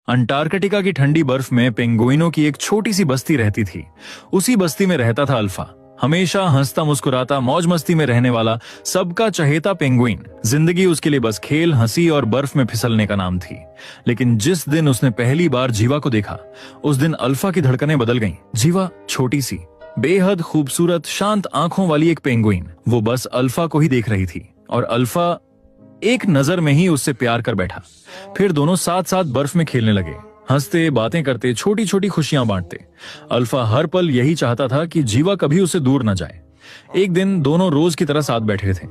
Antarctica की ठंडी बर्फ में पेंगुइनों की एक छोटी सी बस्ती रहती थी। उसी बस्ती में रहता था अल्फा, हमेशा हंसता मुस्कुराता मौज मस्ती में रहने वाला सबका चहेता पेंगुइन। जिंदगी उसके लिए बस खेल, हंसी और बर्फ में फिसलने का नाम थी। लेकिन जिस दिन उसने पहली बार जीवा को देखा, उस दिन अल्फा की धड़कनें बदल गईं। जीवा छोटी सी, बेहद खूबसूरत, शांत आंखों वाली एक पेंगुइन, वो बस अल्फा को ही देख रही थी और अल्फा एक नजर में ही उससे प्यार कर बैठा। फिर दोनों साथ साथ बर्फ में खेलने लगे, हंसते, बातें करते, छोटी छोटी खुशियां बांटते। अल्फा हर पल यही चाहता था कि जीवा कभी उसे दूर न जाए। एक दिन दोनों रोज की तरह साथ बैठे थे।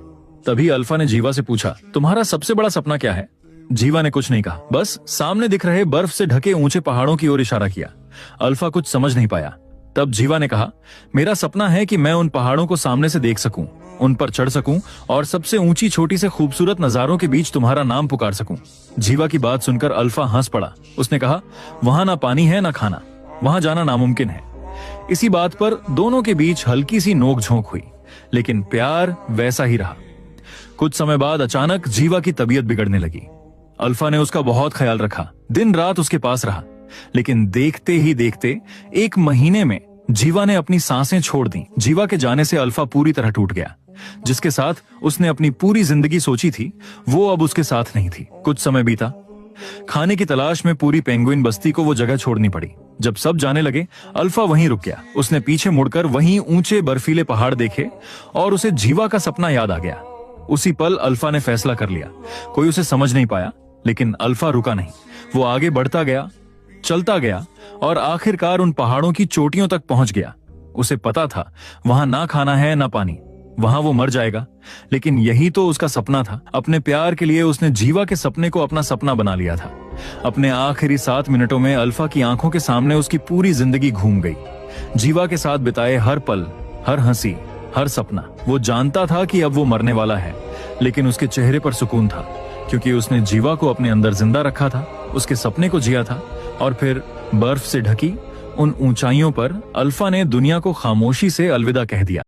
तभी अल्फा ने जीवा से पूछा, तुम्हारा सबसे बड़ा सपना क्या है? जीवा ने कुछ नहीं कहा, बस सामने दिख रहे बर्फ से ढके ऊंचे पहाड़ों की ओर इशारा किया। अल्फा कुछ समझ नहीं पाया। तब जीवा ने कहा, मेरा सपना है कि मैं उन पहाड़ों को सामने से देख सकूं, उन पर चढ़ सकूं और सबसे ऊंची छोटी से खूबसूरत नजारों के बीच तुम्हारा नाम पुकार सकूं। जीवा की बात सुनकर अल्फा हंस पड़ा। उसने कहा, वहां ना पानी है ना खाना, वहां जाना नामुमकिन है। इसी बात पर दोनों के बीच हल्की सी नोक-झोंक हुई, लेकिन प्यार वैसा ही रहा। कुछ समय बाद अचानक जीवा की तबीयत बिगड़ने लगी। अल्फा ने उसका बहुत ख्याल रखा, दिन रात उसके पास रहा। लेकिन देखते ही देखते 1 महीने में जीवा ने अपनी सांसें छोड़ दी। जीवा के जाने से अल्फा पूरी तरह टूट गया। जिसके साथ उसने अपनी पूरी जिंदगी सोची थी, वो अब उसके साथ नहीं थी। कुछ समय बीता। खाने की तलाश में पूरी पेंगुइन बस्ती को वो जगह छोड़नी पड़ी। जब सब जाने लगे, अल्फा वहीं रुक गया। उसने पीछे मुड़कर वहीं ऊंचे बर्फीले पहाड़ देखे और उसे जीवा का सपना याद आ गया। उसी पल अल्फा ने फैसला कर लिया। कोई उसे समझ नहीं पाया, लेकिन अल्फा रुका नहीं। वो आगे बढ़ता गया, चलता गया और आखिरकार उन पहाड़ों की चोटियों तक पहुंच गया। उसे पता था, वहां ना खाना है ना पानी, वहां वो मर जाएगा। लेकिन यही तो उसका सपना था। अपने प्यार के लिए उसने जीवा के सपने को अपना सपना बना लिया था। अपने आखिरी 7 मिनटों में अल्फा की आंखों के सामने उसकी पूरी जिंदगी घूम गई। जीवा के साथ बिताए हर पल, हर हंसी, हर सपना। वो जानता था कि अब वो मरने वाला है, लेकिन उसके चेहरे पर सुकून था, क्योंकि उसने जीवा को अपने अंदर जिंदा रखा था, उसके सपने को जिया था। और फिर बर्फ से ढकी उन ऊंचाइयों पर अल्फा ने दुनिया को खामोशी से अलविदा कह दिया।